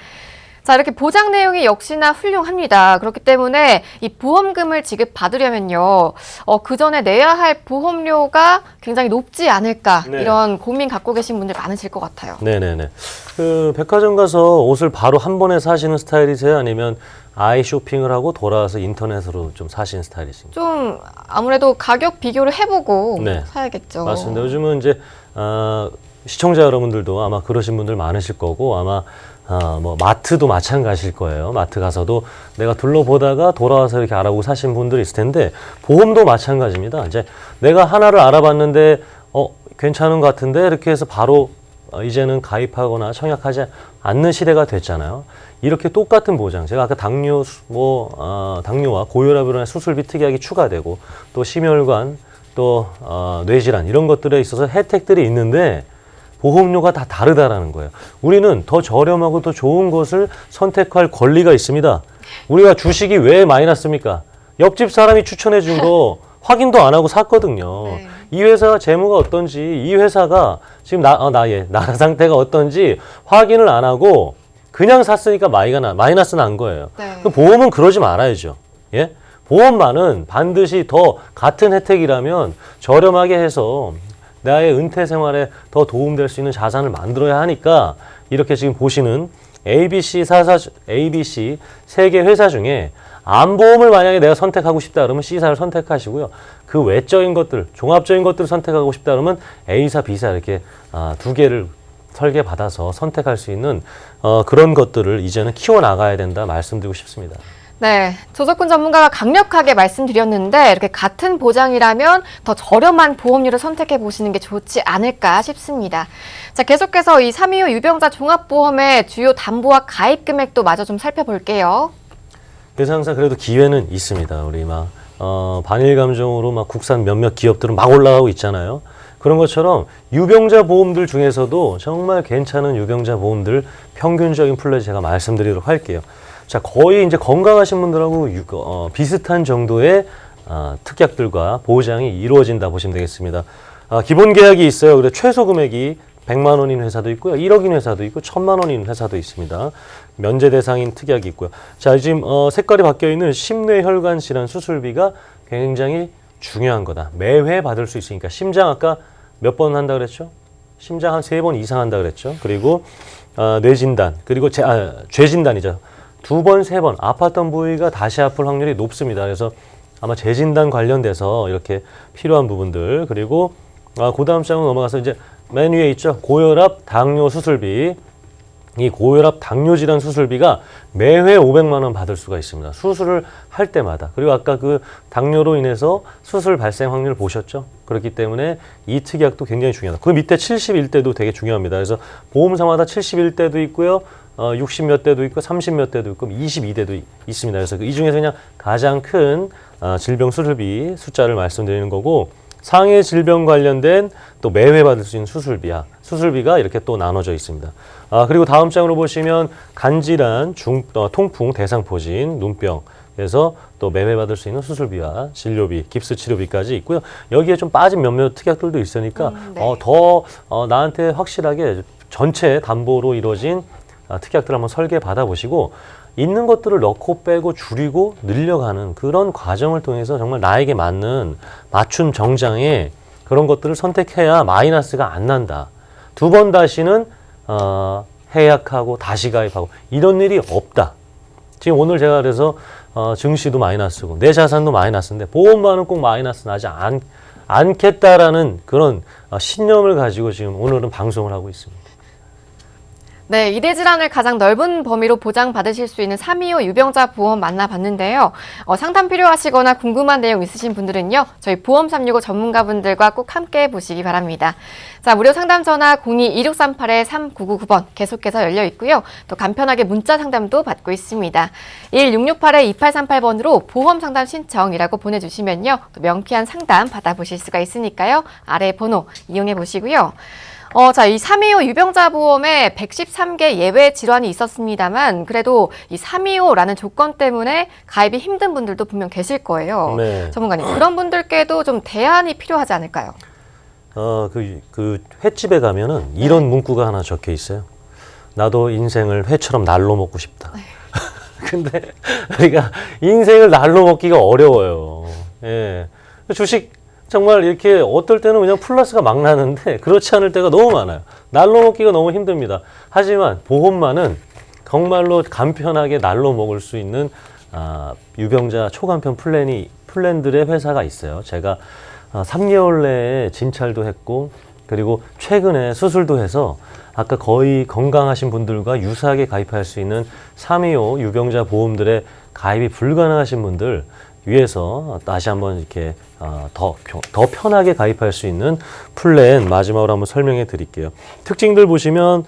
자, 이렇게 보장 내용이 역시나 훌륭합니다. 그렇기 때문에 이 보험금을 지급받으려면요, 그 전에 내야 할 보험료가 굉장히 높지 않을까, 네. 이런 고민 갖고 계신 분들 많으실 것 같아요. 네네네. 그 백화점 가서 옷을 바로 한 번에 사시는 스타일이세요? 아니면 아이 쇼핑을 하고 돌아와서 인터넷으로 좀 사시는 스타일이신가요? 좀 아무래도 가격 비교를 해보고 네. 사야겠죠. 맞습니다. 요즘은 이제 시청자 여러분들도 아마 그러신 분들 많으실 거고 아마 뭐 마트도 마찬가지일 거예요. 마트 가서도 내가 둘러보다가 돌아와서 이렇게 알아보고 사신 분들이 있을 텐데 보험도 마찬가지입니다. 이제 내가 하나를 알아봤는데 괜찮은 것 같은데 이렇게 해서 바로 이제는 가입하거나 청약하지 않는 시대가 됐잖아요. 이렇게 똑같은 보장, 제가 아까 당뇨와 고혈압으로 인한 수술비 특약이 추가되고 또 심혈관, 또 뇌질환 이런 것들에 있어서 혜택들이 있는데 보험료가 다 다르다라는 거예요. 우리는 더 저렴하고 더 좋은 것을 선택할 권리가 있습니다. 우리가 주식이 왜 마이너스입니까? 옆집 사람이 추천해 준 거 확인도 안 하고 샀거든요. 네. 이 회사 재무가 어떤지, 이 회사가 지금 나라 상태가 어떤지 확인을 안 하고 그냥 샀으니까 마이너스 난 거예요. 네. 그럼 보험은 그러지 말아야죠. 예? 보험만은 반드시 더 같은 혜택이라면 저렴하게 해서 나의 은퇴 생활에 더 도움될 수 있는 자산을 만들어야 하니까 이렇게 지금 보시는 ABC 3개 회사 중에 암보험을 만약에 내가 선택하고 싶다 그러면 C사를 선택하시고요. 그 외적인 것들, 종합적인 것들을 선택하고 싶다 그러면 A사, B사 이렇게 두 개를 설계받아서 선택할 수 있는 그런 것들을 이제는 키워나가야 된다 말씀드리고 싶습니다. 네, 조석훈 전문가가 강력하게 말씀드렸는데 이렇게 같은 보장이라면 더 저렴한 보험료를 선택해 보시는 게 좋지 않을까 싶습니다. 자, 계속해서 이 325 유병자 종합보험의 주요 담보와 가입 금액도 마저 좀 살펴볼게요. 그래서 항상 그래도 기회는 있습니다. 우리 반일 감정으로 국산 몇몇 기업들은 막 올라가고 있잖아요. 그런 것처럼 유병자 보험들 중에서도 정말 괜찮은 유병자 보험들 평균적인 플랜 제가 말씀드리도록 할게요. 자, 거의 이제 건강하신 분들하고 비슷한 정도의 특약들과 보장이 이루어진다 보시면 되겠습니다. 기본 계약이 있어요. 그래서 최소 금액이 100만 원인 회사도 있고요. 1억인 회사도 있고 1000만 원인 회사도 있습니다. 면제 대상인 특약이 있고요. 자, 지금 색깔이 바뀌어 있는 심뇌혈관 질환 수술비가 굉장히 중요한 거다. 매회 받을 수 있으니까 심장 아까 몇 번 한다 그랬죠? 심장 한 3번 이상 한다 그랬죠? 그리고 뇌진단, 그리고 죄진단이죠. 2번, 3번 아팠던 부위가 다시 아플 확률이 높습니다. 그래서 아마 재진단 관련돼서 이렇게 필요한 부분들, 그리고 그 다음 장으로 넘어가서 이제 맨 위에 있죠. 고혈압, 당뇨 수술비. 이 고혈압, 당뇨 질환 수술비가 매회 500만 원 받을 수가 있습니다. 수술을 할 때마다. 그리고 아까 그 당뇨로 인해서 수술 발생 확률 보셨죠? 그렇기 때문에 이 특약도 굉장히 중요하다. 그 밑에 71대도 되게 중요합니다. 그래서 보험사마다 71대도 있고요. 60몇 대도 있고 30몇 대도 있고 22대도 있습니다. 그래서 이 중에서 그냥 가장 큰 질병 수술비 숫자를 말씀드리는 거고, 상해 질병 관련된 또 매회 받을 수 있는 수술비가 이렇게 또 나눠져 있습니다. 그리고 다음 장으로 보시면 간질환, 통풍, 대상포진, 눈병, 그래서 또 매회 받을 수 있는 수술비와 진료비, 깁스 치료비까지 있고요. 여기에 좀 빠진 몇몇 특약들도 있으니까 네. 나한테 확실하게 전체 담보로 이루어진 특약들을 한번 설계 받아보시고 있는 것들을 넣고 빼고 줄이고 늘려가는 그런 과정을 통해서 정말 나에게 맞는 맞춤 정장의 그런 것들을 선택해야 마이너스가 안 난다. 두 번 다시는 해약하고 다시 가입하고 이런 일이 없다. 지금 오늘 제가 그래서 증시도 마이너스고 내 자산도 마이너스인데 보험만은 꼭 마이너스 나지 않겠다라는 그런 신념을 가지고 지금 오늘은 방송을 하고 있습니다. 네, 이대 질환을 가장 넓은 범위로 보장받으실 수 있는 325 유병자 보험 만나봤는데요. 상담 필요하시거나 궁금한 내용 있으신 분들은요, 저희 보험 365 전문가분들과 꼭 함께 보시기 바랍니다. 자, 무료 상담 전화 02-2638-3999번 계속해서 열려 있고요. 또 간편하게 문자 상담도 받고 있습니다. 1668-2838번으로 보험 상담 신청이라고 보내주시면요, 또 명쾌한 상담 받아보실 수가 있으니까요. 아래 번호 이용해 보시고요. 자, 이 325 유병자 보험에 113개 예외 질환이 있었습니다만 그래도 이 325라는 조건 때문에 가입이 힘든 분들도 분명 계실 거예요. 네. 전문가님, 그런 분들께도 좀 대안이 필요하지 않을까요? 그 횟집에 가면은 이런 문구가 하나 적혀 있어요. 나도 인생을 회처럼 날로 먹고 싶다. 근데 우리가 인생을 날로 먹기가 어려워요. 예. 주식 정말 이렇게 어떨 때는 그냥 플러스가 막 나는데 그렇지 않을 때가 너무 많아요. 날로 먹기가 너무 힘듭니다. 하지만 보험만은 정말로 간편하게 날로 먹을 수 있는 유병자 초간편 플랜들의 회사가 있어요. 제가 3개월 내에 진찰도 했고 그리고 최근에 수술도 해서 아까 거의 건강하신 분들과 유사하게 가입할 수 있는 325 유병자 보험들의 가입이 불가능하신 분들 위해서 다시 한번 이렇게 더 편하게 가입할 수 있는 플랜 마지막으로 한번 설명해 드릴게요. 특징들 보시면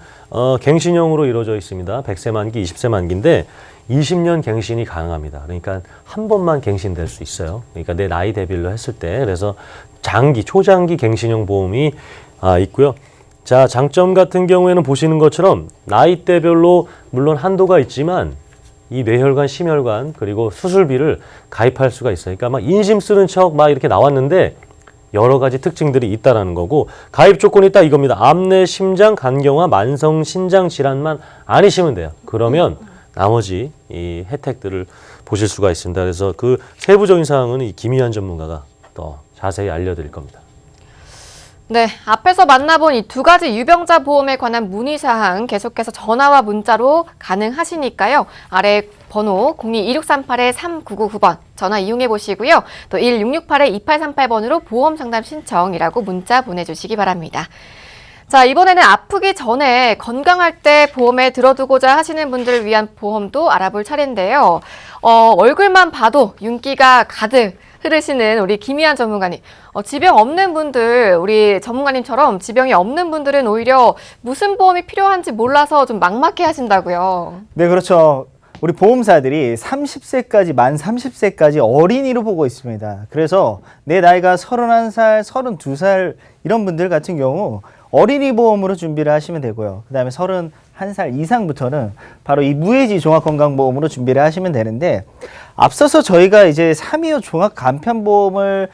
갱신형으로 이루어져 있습니다. 100세 만기, 20세 만기인데 20년 갱신이 가능합니다. 그러니까 한 번만 갱신될 수 있어요. 그러니까 내 나이 대비로 했을 때 그래서 초장기 갱신형 보험이 있고요. 자, 장점 같은 경우에는 보시는 것처럼 나이대별로 물론 한도가 있지만 이 뇌혈관, 심혈관 그리고 수술비를 가입할 수가 있어요. 그러니까 막 인심 쓰는 척 막 이렇게 나왔는데 여러 가지 특징들이 있다라는 거고 가입 조건이 딱 이겁니다. 암내, 심장, 간경화, 만성 신장 질환만 아니시면 돼요. 그러면 나머지 이 혜택들을 보실 수가 있습니다. 그래서 그 세부적인 사항은 이 김희환 전문가가 더 자세히 알려드릴 겁니다. 네, 앞에서 만나본 이 두 가지 유병자 보험에 관한 문의사항 계속해서 전화와 문자로 가능하시니까요. 아래 번호 02-2638-3999번 전화 이용해 보시고요. 또 1668-2838번으로 보험 상담 신청이라고 문자 보내주시기 바랍니다. 자, 이번에는 아프기 전에 건강할 때 보험에 들어두고자 하시는 분들을 위한 보험도 알아볼 차례인데요. 얼굴만 봐도 윤기가 가득 흐르시는 우리 김희환 전문가님. 지병 없는 분들, 우리 전문가님처럼 지병이 없는 분들은 오히려 무슨 보험이 필요한지 몰라서 좀 막막해 하신다고요. 네, 그렇죠. 우리 보험사들이 30세까지, 만 30세까지 어린이로 보고 있습니다. 그래서 내 나이가 31살, 32살 이런 분들 같은 경우 어린이 보험으로 준비를 하시면 되고요. 그 다음에 31살 이상부터는 바로 이 무해지 종합건강보험으로 준비를 하시면 되는데 앞서서 저희가 이제 325 종합간편보험을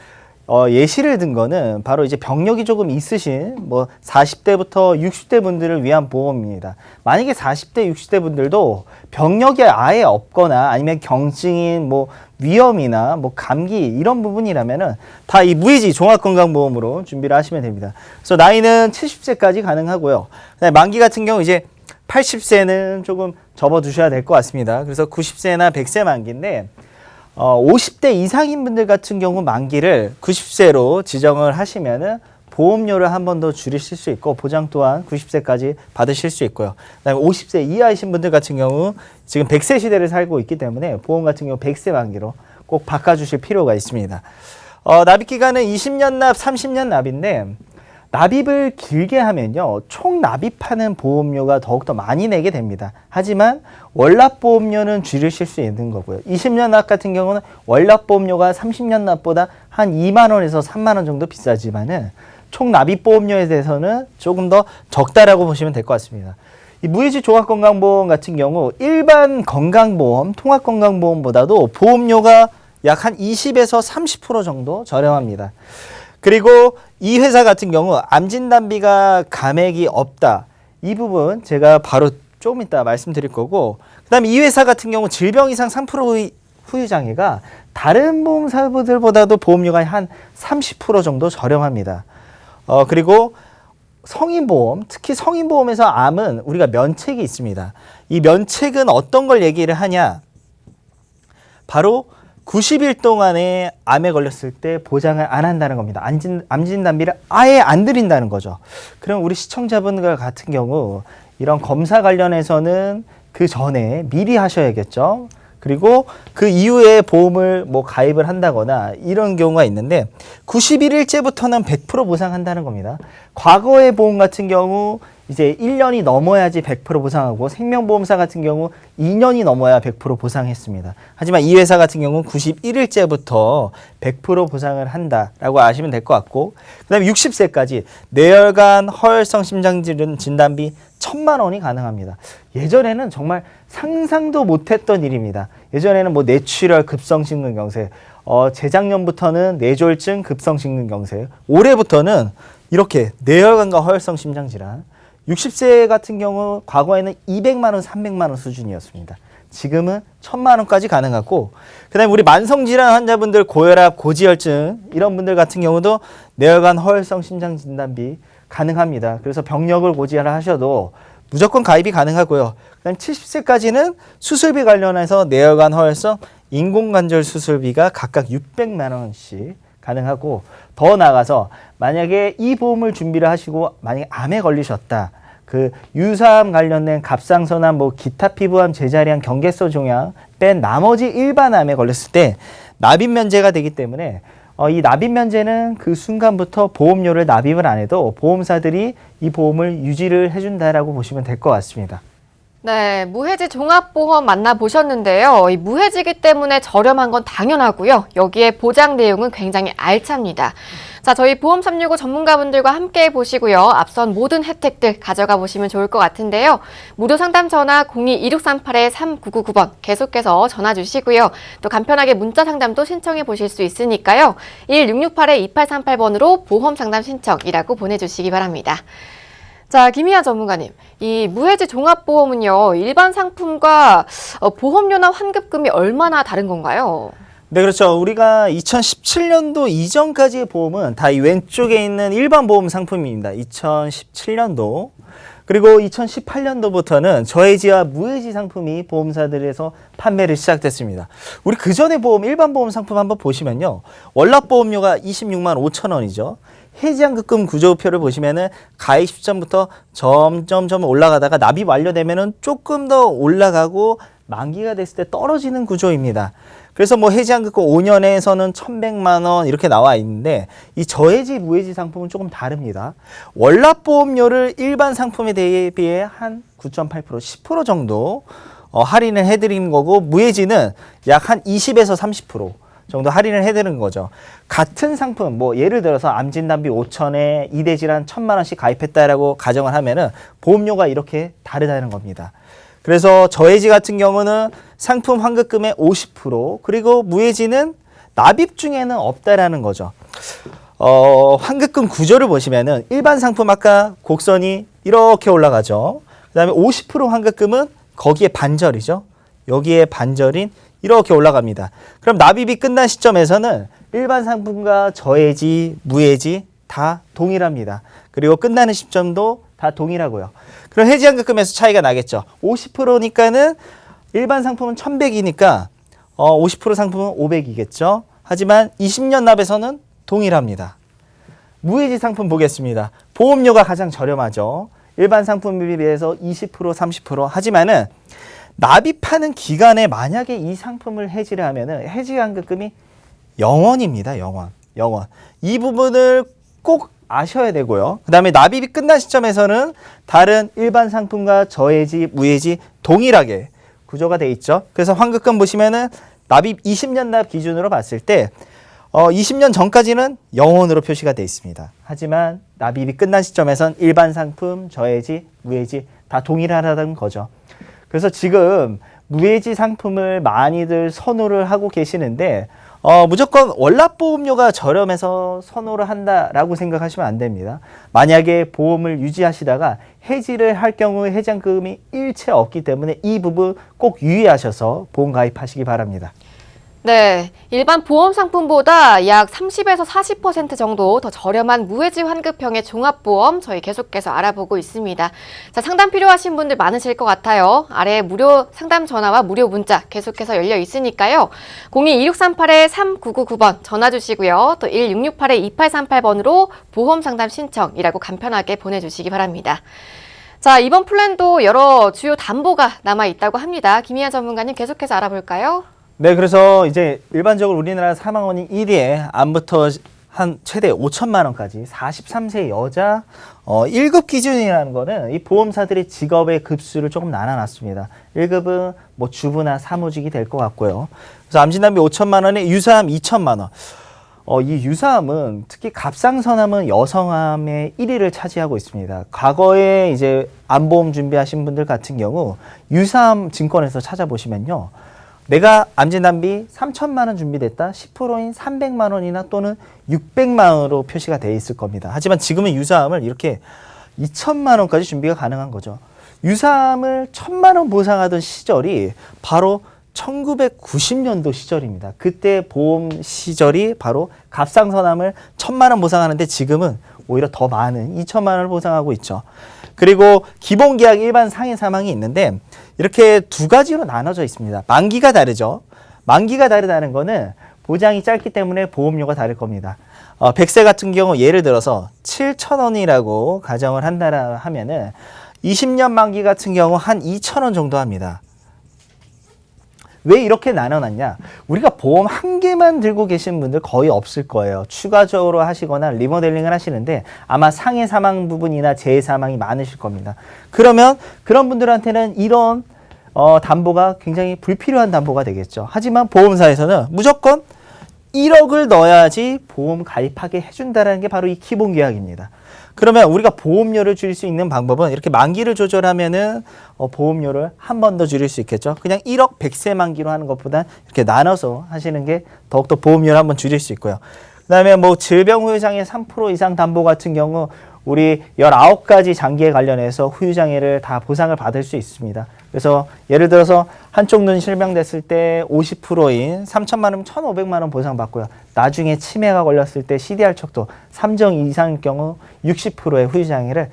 예시를 든 거는 바로 이제 병력이 조금 있으신 뭐 40대부터 60대 분들을 위한 보험입니다. 만약에 40대, 60대 분들도 병력이 아예 없거나 아니면 경증인 뭐 위염이나 뭐 감기 이런 부분이라면은 다 이 무해지 종합건강보험으로 준비를 하시면 됩니다. 그래서 나이는 70세까지 가능하고요. 그다음에 만기 같은 경우 이제 80세는 조금 접어두셔야 될 것 같습니다. 그래서 90세나 100세 만기인데 50대 이상인 분들 같은 경우 만기를 90세로 지정을 하시면은 보험료를 한 번 더 줄이실 수 있고 보장 또한 90세까지 받으실 수 있고요. 그다음에 50세 이하이신 분들 같은 경우 지금 100세 시대를 살고 있기 때문에 보험 같은 경우 100세 만기로 꼭 바꿔주실 필요가 있습니다. 납입 기간은 20년 납, 30년 납인데 납입을 길게 하면요. 총 납입하는 보험료가 더욱더 많이 내게 됩니다. 하지만 월납보험료는 줄이실 수 있는 거고요. 20년 납 같은 경우는 월납보험료가 30년 납보다 한 2만 원에서 3만 원 정도 비싸지만은 총 납입보험료에 대해서는 조금 더 적다라고 보시면 될 것 같습니다. 이 무해지 종합건강보험 같은 경우 일반 건강보험, 통합건강보험보다도 보험료가 약 한 20에서 30% 정도 저렴합니다. 그리고 이 회사 같은 경우 암진단비가 감액이 없다. 이 부분 제가 바로 조금 이따 말씀드릴 거고 그 다음에 이 회사 같은 경우 질병 이상 3% 후유장애가 다른 보험사들보다도 보험료가 한 30% 정도 저렴합니다. 그리고 성인보험, 특히 성인보험에서 암은 우리가 면책이 있습니다. 이 면책은 어떤 걸 얘기를 하냐? 바로 90일 동안에 암에 걸렸을 때 보장을 안 한다는 겁니다. 암진단비를 아예 안 드린다는 거죠. 그럼 우리 시청자분들 같은 경우 이런 검사 관련해서는 그 전에 미리 하셔야겠죠. 그리고 그 이후에 보험을 뭐 가입을 한다거나 이런 경우가 있는데 91일째부터는 100% 보상한다는 겁니다. 과거의 보험 같은 경우 이제 1년이 넘어야지 100% 보상하고 생명보험사 같은 경우 2년이 넘어야 100% 보상했습니다. 하지만 이 회사 같은 경우는 91일째부터 100% 보상을 한다라고 아시면 될 것 같고 그 다음에 60세까지 뇌혈관, 허혈성 심장질환 진단비 1,000만 원이 가능합니다. 예전에는 정말 상상도 못했던 일입니다. 예전에는 뭐 뇌출혈, 급성심근경색, 재작년부터는 뇌졸중, 급성심근경색, 올해부터는 이렇게 뇌혈관과 허혈성 심장질환 60세 같은 경우 과거에는 200만 원, 300만 원 수준이었습니다. 지금은 1000만 원까지 가능하고, 그다음에 우리 만성질환 환자분들, 고혈압, 고지혈증 이런 분들 같은 경우도 뇌혈관 허혈성 심장 진단비 가능합니다. 그래서 병력을 고지하셔도 무조건 가입이 가능하고요. 그다음 70세까지는 수술비 관련해서 뇌혈관 허혈성 인공관절 수술비가 각각 600만 원씩 가능하고, 더 나아가서 만약에 이 보험을 준비를 하시고 만약에 암에 걸리셨다, 그 유사암 관련된 갑상선암, 뭐 기타 피부암, 제자리암, 경계소 종양 뺀 나머지 일반 암에 걸렸을 때 납입 면제가 되기 때문에 이 납입 면제는 그 순간부터 보험료를 납입을 안 해도 보험사들이 이 보험을 유지를 해준다라고 보시면 될 것 같습니다. 네, 무해지 종합보험 만나보셨는데요. 이 무해지기 때문에 저렴한 건 당연하고요. 여기에 보장 내용은 굉장히 알찹니다. 자, 저희 보험 365 전문가분들과 함께 보시고요. 앞선 모든 혜택들 가져가 보시면 좋을 것 같은데요. 무료 상담 전화 02-2638-3999번 계속해서 전화 주시고요. 또 간편하게 문자 상담도 신청해 보실 수 있으니까요. 1668-2838번으로 보험 상담 신청이라고 보내주시기 바랍니다. 자, 김희아 전문가님, 이 무해지 종합보험은요, 일반 상품과 보험료나 환급금이 얼마나 다른 건가요? 네, 그렇죠. 우리가 2017년도 이전까지의 보험은 다 이 왼쪽에 있는 일반 보험 상품입니다. 2017년도. 그리고 2018년도부터는 저해지와 무해지 상품이 보험사들에서 판매를 시작됐습니다. 우리 그 전에 보험, 일반 보험 상품 한번 보시면요. 월납보험료가 26만 5천 원이죠. 해지환급금 구조표를 보시면은 가입 시점부터 점점 올라가다가 납입 완료되면은 조금 더 올라가고 만기가 됐을 때 떨어지는 구조입니다. 그래서 뭐 해지환급금 5년에서는 1,100만 원 이렇게 나와 있는데, 이 저해지, 무해지 상품은 조금 다릅니다. 월납보험료를 일반 상품에 대비해 한 9.8%, 10% 정도 할인을 해드리는 거고, 무해지는 약 한 20에서 30% 정도 할인을 해드리는 거죠. 같은 상품, 뭐 예를 들어서 암진단비 5천에 이대질환 1,000만 원씩 가입했다라고 가정을 하면은 보험료가 이렇게 다르다는 겁니다. 그래서 저해지 같은 경우는 상품 환급금의 50%, 그리고 무해지는 납입 중에는 없다라는 거죠. 환급금 구조를 보시면은 일반 상품 아까 곡선이 이렇게 올라가죠. 그다음에 50% 환급금은 거기에 반절이죠. 여기에 반절인 이렇게 올라갑니다. 그럼 납입이 끝난 시점에서는 일반 상품과 저해지, 무해지 다 동일합니다. 그리고 끝나는 시점도 다 동일하고요. 그럼 해지환급금에서 차이가 나겠죠. 50%니까는 일반 상품은 1,100이니까 50% 상품은 500이겠죠. 하지만 20년 납에서는 동일합니다. 무해지 상품 보겠습니다. 보험료가 가장 저렴하죠. 일반 상품에 비해서 20%, 30%. 하지만은 납입하는 기간에 만약에 이 상품을 해지를 하면은 해지환급금이 0원입니다. 0원. 이 부분을 꼭 아셔야 되고요. 그 다음에 납입이 끝난 시점에서는 다른 일반 상품과 저해지, 무해지 동일하게 구조가 돼 있죠. 그래서 환급금 보시면은 납입 20년 납 기준으로 봤을 때 20년 전까지는 0원으로 표시가 돼 있습니다. 하지만 납입이 끝난 시점에선 일반 상품, 저해지, 무해지 다 동일하다는 거죠. 그래서 지금 무해지 상품을 많이들 선호를 하고 계시는데 무조건 월납보험료가 저렴해서 선호를 한다라고 생각하시면 안 됩니다. 만약에 보험을 유지하시다가 해지를 할 경우 해지환급금이 일체 없기 때문에 이 부분 꼭 유의하셔서 보험 가입하시기 바랍니다. 네, 일반 보험 상품보다 약 30에서 40% 정도 더 저렴한 무해지 환급형의 종합보험 저희 계속해서 알아보고 있습니다. 자, 상담 필요하신 분들 많으실 것 같아요. 아래 무료 상담 전화와 무료 문자 계속해서 열려 있으니까요. 02-2638-3999번 전화 주시고요. 또 1668-2838번으로 보험 상담 신청이라고 간편하게 보내주시기 바랍니다. 자, 이번 플랜도 여러 주요 담보가 남아 있다고 합니다. 김희아 전문가님 계속해서 알아볼까요? 네, 그래서 이제 일반적으로 우리나라 사망원인 1위에 암부터 한 최대 5천만 원까지 43세 여자 1급 기준이라는 거는 이 보험사들이 직업의 급수를 조금 나눠놨습니다. 1급은 뭐 주부나 사무직이 될 것 같고요. 그래서 암진단비 5천만 원에 유사암 2천만 원. 이 유사암은 특히 갑상선암은 여성암의 1위를 차지하고 있습니다. 과거에 이제 암보험 준비하신 분들 같은 경우 유사암 증권에서 찾아보시면요. 내가 암진단비 3천만 원 준비됐다. 10%인 300만 원이나 또는 600만 원으로 표시가 되어 있을 겁니다. 하지만 지금은 유사암을 이렇게 2천만 원까지 준비가 가능한 거죠. 유삼을 1,000만 원 보상하던 시절이 바로 1990년도 시절입니다. 그때 보험 시절이 바로 갑상선암을 1,000만 원 보상하는데 지금은 오히려 더 많은 2천만 원을 보상하고 있죠. 그리고 기본계약 일반 상해 사망이 있는데 이렇게 두 가지로 나눠져 있습니다. 만기가 다르죠. 만기가 다르다는 거는 보장이 짧기 때문에 보험료가 다를 겁니다. 100세 같은 경우 예를 들어서 7,000원이라고 가정을 한다라 하면은 20년 만기 같은 경우 한 2,000원 정도 합니다. 왜 이렇게 나눠놨냐? 우리가 보험 한 개만 들고 계신 분들 거의 없을 거예요. 추가적으로 하시거나 리모델링을 하시는데 아마 상해 사망 부분이나 재해 사망이 많으실 겁니다. 그러면 그런 분들한테는 이런 담보가 굉장히 불필요한 담보가 되겠죠. 하지만 보험사에서는 무조건 1억을 넣어야지 보험 가입하게 해준다는 게 바로 이 기본계약입니다. 그러면 우리가 보험료를 줄일 수 있는 방법은 이렇게 만기를 조절하면은 보험료를 한 번 더 줄일 수 있겠죠. 그냥 1억 100세 만기로 하는 것보다 이렇게 나눠서 하시는 게 더욱더 보험료를 한번 줄일 수 있고요. 그다음에 뭐 질병 후유장애 3% 이상 담보 같은 경우 우리 19가지 장기에 관련해서 후유장애를 다 보상을 받을 수 있습니다. 그래서 예를 들어서 한쪽 눈 실명됐을 때 50%인 3천만 원, 1,500만 원 보상받고요. 나중에 치매가 걸렸을 때 CDR 척도 3정 이상일 경우 60%의 후유장애를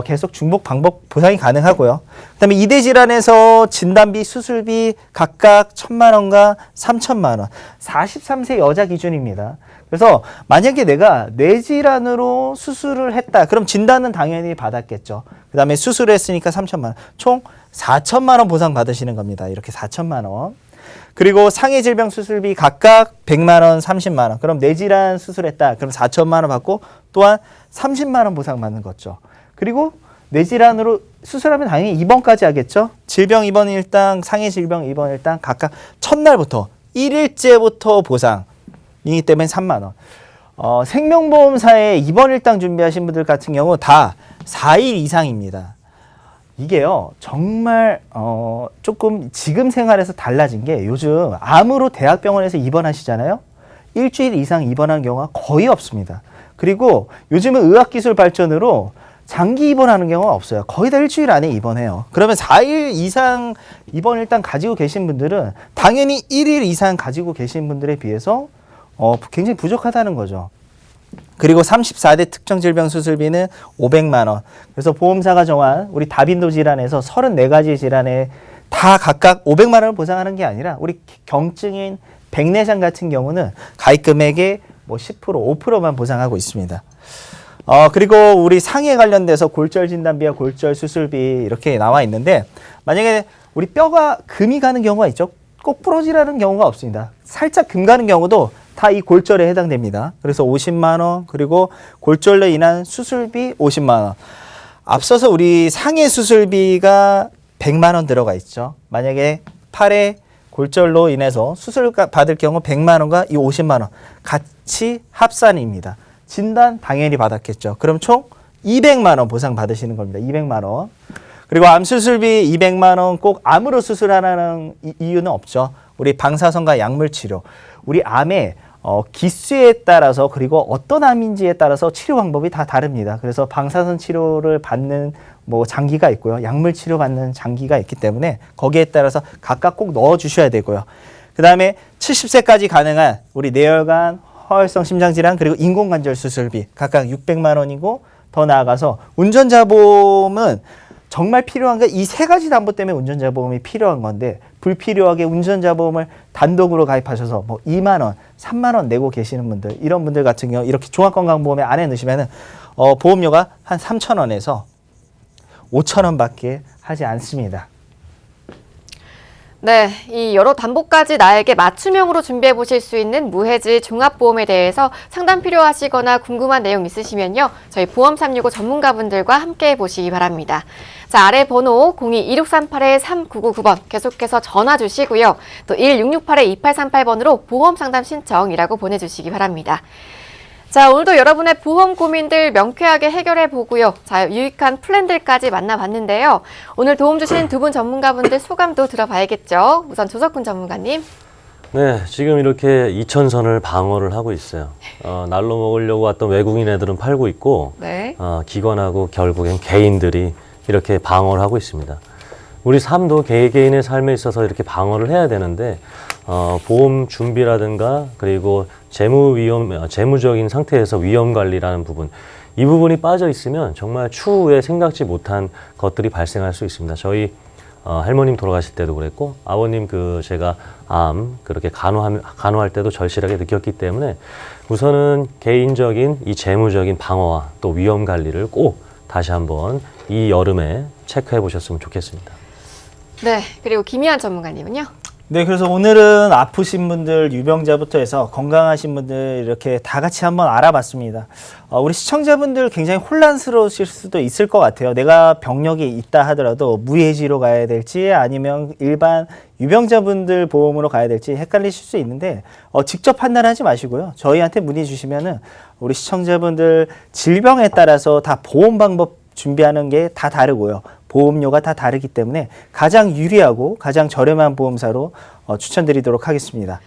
계속 중복 반복 보상이 가능하고요. 그다음에 이대 질환에서 진단비, 수술비 각각 1,000만 원과 3천만 원. 43세 여자 기준입니다. 그래서 만약에 내가 뇌질환으로 수술을 했다. 그럼 진단은 당연히 받았겠죠. 그다음에 수술을 했으니까 3천만 원. 총 4천만 원 보상 받으시는 겁니다. 이렇게 4천만 원. 그리고 상해 질병 수술비 각각 100만 원, 30만 원. 그럼 뇌질환 수술했다. 그럼 4천만 원 받고 또한 30만 원 보상 받는 거죠. 그리고 뇌질환으로 수술하면 당연히 입원까지 하겠죠. 질병 입원 일당, 상해 질병 입원 일당 각각 첫날부터 1일째부터 보상이기 때문에 3만 원. 생명보험사에 입원 일당 준비하신 분들 같은 경우 다 4일 이상입니다. 이게요 정말 조금 지금 생활에서 달라진 게 요즘 암으로 대학병원에서 입원하시잖아요. 일주일 이상 입원한 경우가 거의 없습니다. 그리고 요즘은 의학기술 발전으로 장기 입원하는 경우가 없어요. 거의 다 일주일 안에 입원해요. 그러면 4일 이상 입원 일단 가지고 계신 분들은 당연히 1일 이상 가지고 계신 분들에 비해서 굉장히 부족하다는 거죠. 그리고 34대 특정 질병 수술비는 500만 원. 그래서 보험사가 정한 우리 다빈도 질환에서 34가지 질환에 다 각각 500만 원을 보상하는 게 아니라 우리 경증인 백내장 같은 경우는 가입 금액의 뭐 10%, 5%만 보상하고 있습니다. 그리고 우리 상해 관련돼서 골절 진단비와 골절 수술비 이렇게 나와 있는데 만약에 우리 뼈가 금이 가는 경우가 있죠. 꼭 부러지라는 경우가 없습니다. 살짝 금 가는 경우도 다 이 골절에 해당됩니다. 그래서 50만 원 그리고 골절로 인한 수술비 50만 원. 앞서서 우리 상해 수술비가 100만 원 들어가 있죠. 만약에 팔에 골절로 인해서 수술 받을 경우 100만 원과 이 50만 원 같이 합산입니다. 진단 당연히 받았겠죠. 그럼 총 200만 원 보상 받으시는 겁니다. 200만 원. 그리고 암 수술비 200만 원 꼭 암으로 수술하라는 이유는 없죠. 우리 방사선과 약물 치료. 우리 암의 기수에 따라서 그리고 어떤 암인지에 따라서 치료 방법이 다 다릅니다. 그래서 방사선 치료를 받는 뭐 장기가 있고요. 약물 치료 받는 장기가 있기 때문에 거기에 따라서 각각 꼭 넣어 주셔야 되고요. 그다음에 70세까지 가능한 우리 뇌혈관, 허혈성 심장질환 그리고 인공관절 수술비 각각 600만 원이고 더 나아가서 운전자 보험은 정말 필요한 게 이 세 가지 담보 때문에 운전자 보험이 필요한 건데 불필요하게 운전자 보험을 단독으로 가입하셔서 뭐 2만 원, 3만 원 내고 계시는 분들 이런 분들 같은 경우 이렇게 종합건강보험에 안에 넣으시면은 보험료가 한 3,000원에서 5,000원밖에 하지 않습니다. 네, 이 여러 담보까지 나에게 맞춤형으로 준비해 보실 수 있는 무해지 종합보험에 대해서 상담 필요하시거나 궁금한 내용 있으시면요. 저희 보험365 전문가분들과 함께 보시기 바랍니다. 자, 아래 번호 02-2638-3999번 계속해서 전화 주시고요. 또 1668-2838번으로 보험상담 신청이라고 보내주시기 바랍니다. 자, 오늘도 여러분의 보험 고민들 명쾌하게 해결해 보고요. 자, 유익한 플랜들까지 만나봤는데요. 오늘 도움 주신 두 분 전문가분들 소감도 들어봐야겠죠. 우선 조석훈 전문가님. 네, 지금 이렇게 2,000선을 방어를 하고 있어요. 날로 먹으려고 왔던 외국인 애들은 팔고 있고 네. 네. 기관하고 결국엔 개인들이 이렇게 방어를 하고 있습니다. 우리 삶도 개개인의 삶에 있어서 이렇게 방어를 해야 되는데 보험 준비라든가 그리고 재무적인 상태에서 위험 관리라는 부분, 이 부분이 빠져 있으면 정말 추후에 생각지 못한 것들이 발생할 수 있습니다. 저희 할머님 돌아가실 때도 그랬고 아버님 제가 암 그렇게 간호할 때도 절실하게 느꼈기 때문에 우선은 개인적인 이 재무적인 방어와 또 위험 관리를 꼭 다시 한번 이 여름에 체크해 보셨으면 좋겠습니다. 네. 그리고 김희한 전문가님은요? 네, 그래서 오늘은 아프신 분들, 유병자부터 해서 건강하신 분들 이렇게 다 같이 한번 알아봤습니다. 우리 시청자분들 굉장히 혼란스러우실 수도 있을 것 같아요. 내가 병력이 있다 하더라도 무해지로 가야 될지 아니면 일반 유병자분들 보험으로 가야 될지 헷갈리실 수 있는데 직접 판단하지 마시고요. 저희한테 문의 주시면은 우리 시청자분들 질병에 따라서 다 보험 방법 준비하는 게 다 다르고요. 보험료가 다 다르기 때문에 가장 유리하고 가장 저렴한 보험사로 추천드리도록 하겠습니다.